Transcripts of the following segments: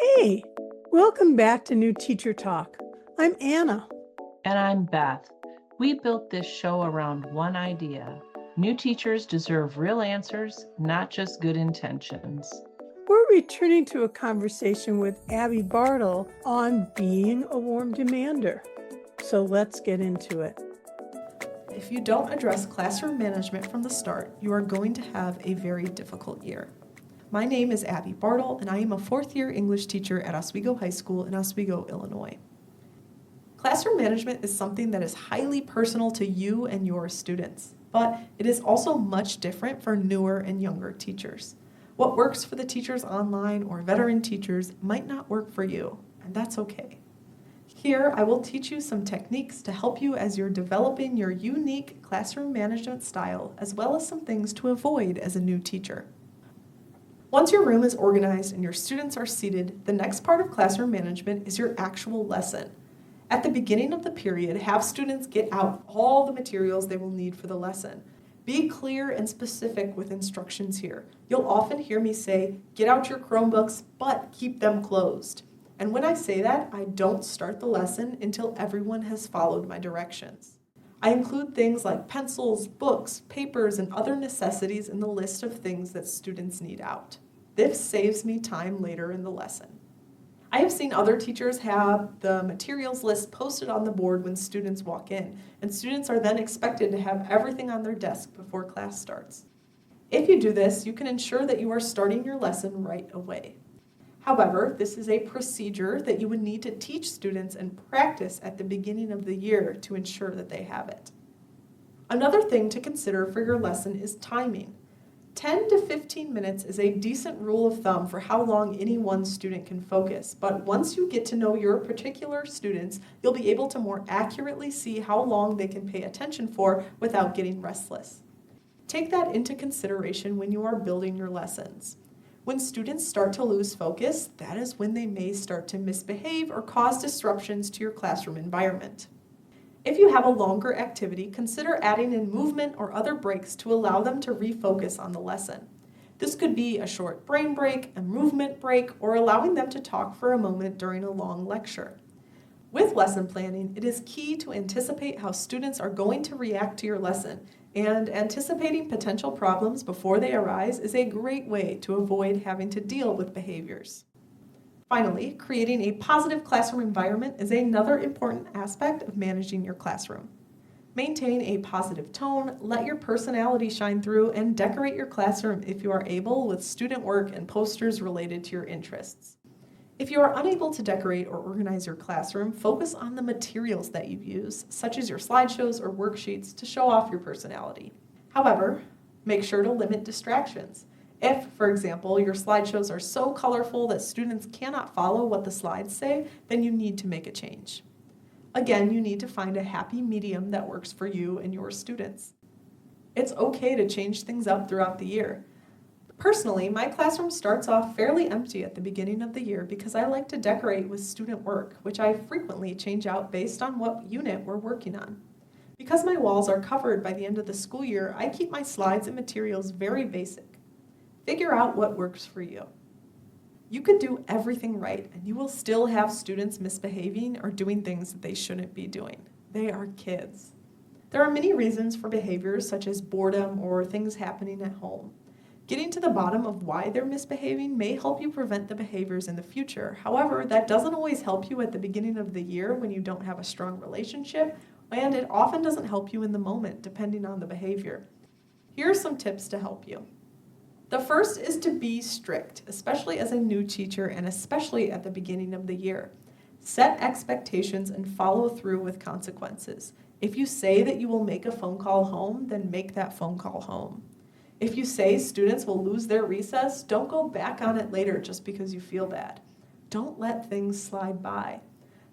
Hey, welcome back to New Teacher Talk. I'm Anna. And I'm Beth. We built this show around one idea. New teachers deserve real answers, not just good intentions. We're returning to a conversation with Abby Bartle on being a warm demander. So let's get into it. If you don't address classroom management from the start, you are going to have a very difficult year. My name is Abby Bartle, and I am a fourth-year English teacher at Oswego High School in Oswego, Illinois. Classroom management is something that is highly personal to you and your students, but it is also much different for newer and younger teachers. What works for the teachers online or veteran teachers might not work for you, and that's okay. Here, I will teach you some techniques to help you as you're developing your unique classroom management style, as well as some things to avoid as a new teacher. Once your room is organized and your students are seated, the next part of classroom management is your actual lesson. At the beginning of the period, have students get out all the materials they will need for the lesson. Be clear and specific with instructions here. You'll often hear me say, get out your Chromebooks, but keep them closed. And when I say that, I don't start the lesson until everyone has followed my directions. I include things like pencils, books, papers, and other necessities in the list of things that students need out. This saves me time later in the lesson. I have seen other teachers have the materials list posted on the board when students walk in, and students are then expected to have everything on their desk before class starts. If you do this, you can ensure that you are starting your lesson right away. However, this is a procedure that you would need to teach students and practice at the beginning of the year to ensure that they have it. Another thing to consider for your lesson is timing. 10 to 15 minutes is a decent rule of thumb for how long any one student can focus, but once you get to know your particular students, you'll be able to more accurately see how long they can pay attention for without getting restless. Take that into consideration when you are building your lessons. When students start to lose focus, that is when they may start to misbehave or cause disruptions to your classroom environment. If you have a longer activity, consider adding in movement or other breaks to allow them to refocus on the lesson. This could be a short brain break, a movement break, or allowing them to talk for a moment during a long lecture. With lesson planning, it is key to anticipate how students are going to react to your lesson, and anticipating potential problems before they arise is a great way to avoid having to deal with behaviors. Finally, creating a positive classroom environment is another important aspect of managing your classroom. Maintain a positive tone, let your personality shine through, and decorate your classroom if you are able with student work and posters related to your interests. If you are unable to decorate or organize your classroom, focus on the materials that you use, such as your slideshows or worksheets, to show off your personality. However, make sure to limit distractions. If, for example, your slideshows are so colorful that students cannot follow what the slides say, then you need to make a change. Again, you need to find a happy medium that works for you and your students. It's okay to change things up throughout the year. Personally, my classroom starts off fairly empty at the beginning of the year because I like to decorate with student work, which I frequently change out based on what unit we're working on. Because my walls are covered by the end of the school year, I keep my slides and materials very basic. Figure out what works for you. You could do everything right, and you will still have students misbehaving or doing things that they shouldn't be doing. They are kids. There are many reasons for behaviors such as boredom or things happening at home. Getting to the bottom of why they're misbehaving may help you prevent the behaviors in the future. However, that doesn't always help you at the beginning of the year when you don't have a strong relationship, and it often doesn't help you in the moment depending on the behavior. Here are some tips to help you. The first is to be strict, especially as a new teacher and especially at the beginning of the year. Set expectations and follow through with consequences. If you say that you will make a phone call home, then make that phone call home. If you say students will lose their recess, don't go back on it later just because you feel bad. Don't let things slide by.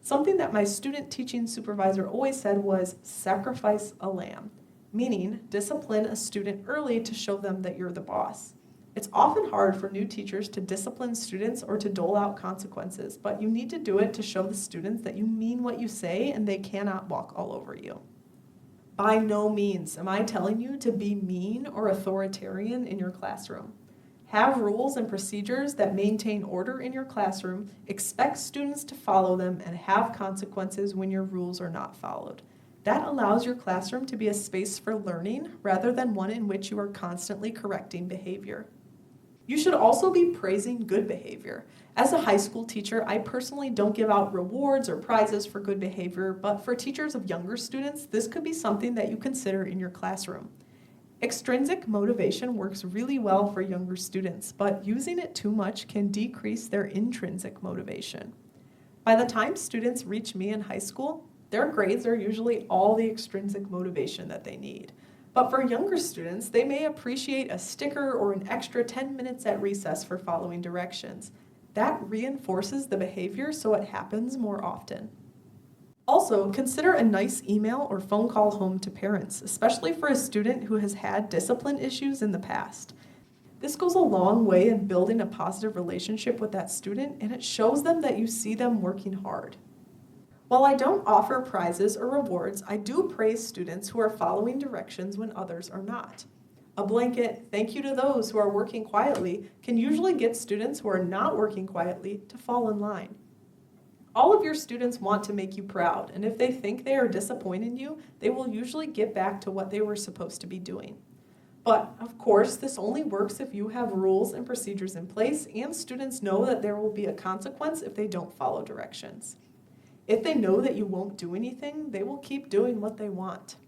Something that my student teaching supervisor always said was sacrifice a lamb, meaning discipline a student early to show them that you're the boss. It's often hard for new teachers to discipline students or to dole out consequences, but you need to do it to show the students that you mean what you say and they cannot walk all over you. By no means am I telling you to be mean or authoritarian in your classroom. Have rules and procedures that maintain order in your classroom, expect students to follow them, and have consequences when your rules are not followed. That allows your classroom to be a space for learning rather than one in which you are constantly correcting behavior. You should also be praising good behavior. As a high school teacher, I personally don't give out rewards or prizes for good behavior, but for teachers of younger students, this could be something that you consider in your classroom. Extrinsic motivation works really well for younger students, but using it too much can decrease their intrinsic motivation. By the time students reach me in high school, their grades are usually all the extrinsic motivation that they need. But for younger students, they may appreciate a sticker or an extra 10 minutes at recess for following directions. That reinforces the behavior so it happens more often. Also, consider a nice email or phone call home to parents, especially for a student who has had discipline issues in the past. This goes a long way in building a positive relationship with that student, and it shows them that you see them working hard. While I don't offer prizes or rewards, I do praise students who are following directions when others are not. A blanket "thank you to those who are working quietly" can usually get students who are not working quietly to fall in line. All of your students want to make you proud, and if they think they are disappointing you, they will usually get back to what they were supposed to be doing. But, of course, this only works if you have rules and procedures in place and students know that there will be a consequence if they don't follow directions. If they know that you won't do anything, they will keep doing what they want.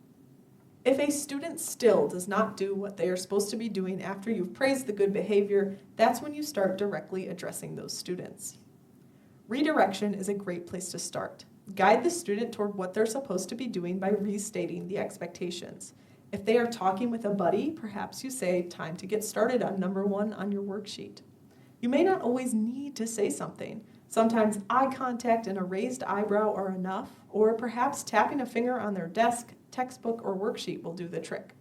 If a student still does not do what they are supposed to be doing after you've praised the good behavior, that's when you start directly addressing those students. Redirection is a great place to start. Guide the student toward what they're supposed to be doing by restating the expectations. If they are talking with a buddy, perhaps you say, "Time to get started on number 1 on your worksheet." You may not always need to say something. Sometimes eye contact and a raised eyebrow are enough, or perhaps tapping a finger on their desk, textbook, or worksheet will do the trick.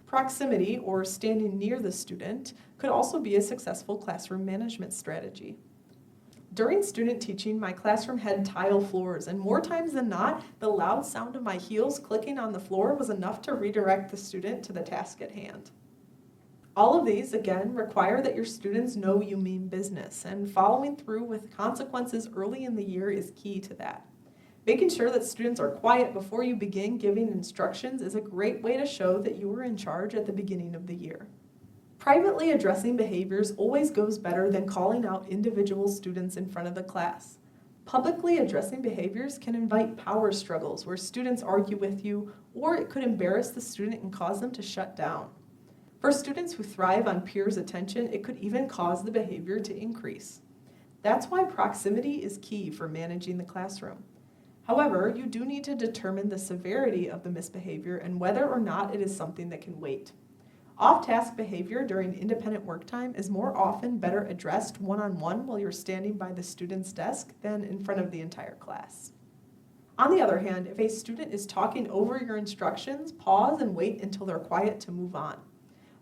Proximity, or standing near the student, could also be a successful classroom management strategy. During student teaching, my classroom had tile floors, and more times than not, the loud sound of my heels clicking on the floor was enough to redirect the student to the task at hand. All of these, again, require that your students know you mean business, and following through with consequences early in the year is key to that. Making sure that students are quiet before you begin giving instructions is a great way to show that you were in charge at the beginning of the year. Privately addressing behaviors always goes better than calling out individual students in front of the class. Publicly addressing behaviors can invite power struggles where students argue with you, or it could embarrass the student and cause them to shut down. For students who thrive on peers' attention, it could even cause the behavior to increase. That's why proximity is key for managing the classroom. However, you do need to determine the severity of the misbehavior and whether or not it is something that can wait. Off-task behavior during independent work time is more often better addressed one-on-one while you're standing by the student's desk than in front of the entire class. On the other hand, if a student is talking over your instructions, pause and wait until they're quiet to move on.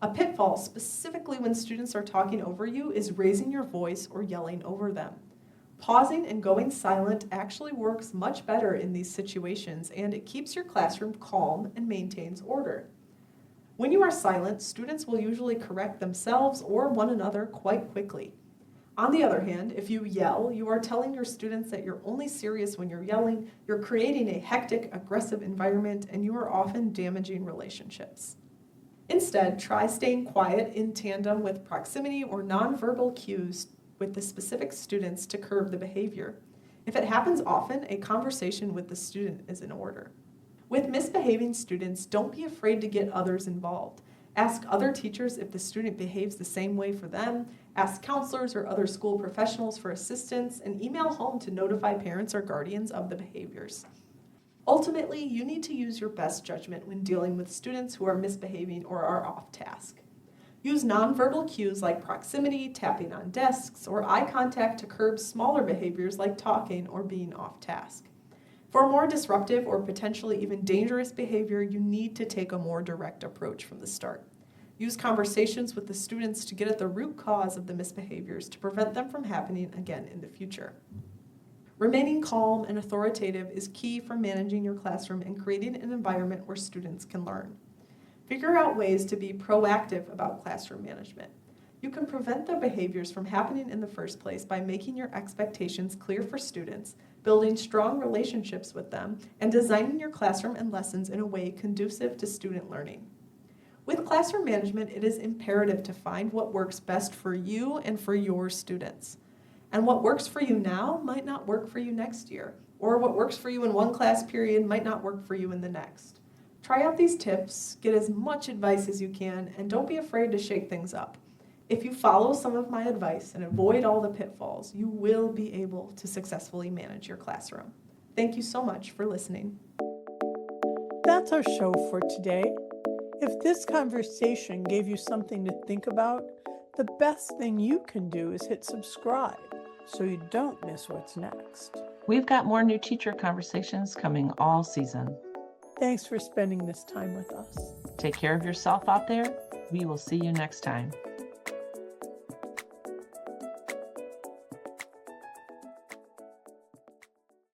A pitfall, specifically when students are talking over you, is raising your voice or yelling over them. Pausing and going silent actually works much better in these situations, and it keeps your classroom calm and maintains order. When you are silent, students will usually correct themselves or one another quite quickly. On the other hand, if you yell, you are telling your students that you're only serious when you're yelling, you're creating a hectic, aggressive environment, and you are often damaging relationships. Instead, try staying quiet in tandem with proximity or nonverbal cues with the specific students to curb the behavior. If it happens often, a conversation with the student is in order. With misbehaving students, don't be afraid to get others involved. Ask other teachers if the student behaves the same way for them, ask counselors or other school professionals for assistance, and email home to notify parents or guardians of the behaviors. Ultimately, you need to use your best judgment when dealing with students who are misbehaving or are off task. Use nonverbal cues like proximity, tapping on desks, or eye contact to curb smaller behaviors like talking or being off task. For more disruptive or potentially even dangerous behavior, you need to take a more direct approach from the start. Use conversations with the students to get at the root cause of the misbehaviors to prevent them from happening again in the future. Remaining calm and authoritative is key for managing your classroom and creating an environment where students can learn. Figure out ways to be proactive about classroom management. You can prevent the behaviors from happening in the first place by making your expectations clear for students, building strong relationships with them, and designing your classroom and lessons in a way conducive to student learning. With classroom management, it is imperative to find what works best for you and for your students. And what works for you now might not work for you next year, or what works for you in one class period might not work for you in the next. Try out these tips, get as much advice as you can, and don't be afraid to shake things up. If you follow some of my advice and avoid all the pitfalls, you will be able to successfully manage your classroom. Thank you so much for listening. That's our show for today. If this conversation gave you something to think about, the best thing you can do is hit subscribe so you don't miss what's next. We've got more new teacher conversations coming all season. Thanks for spending this time with us. Take care of yourself out there. We will see you next time.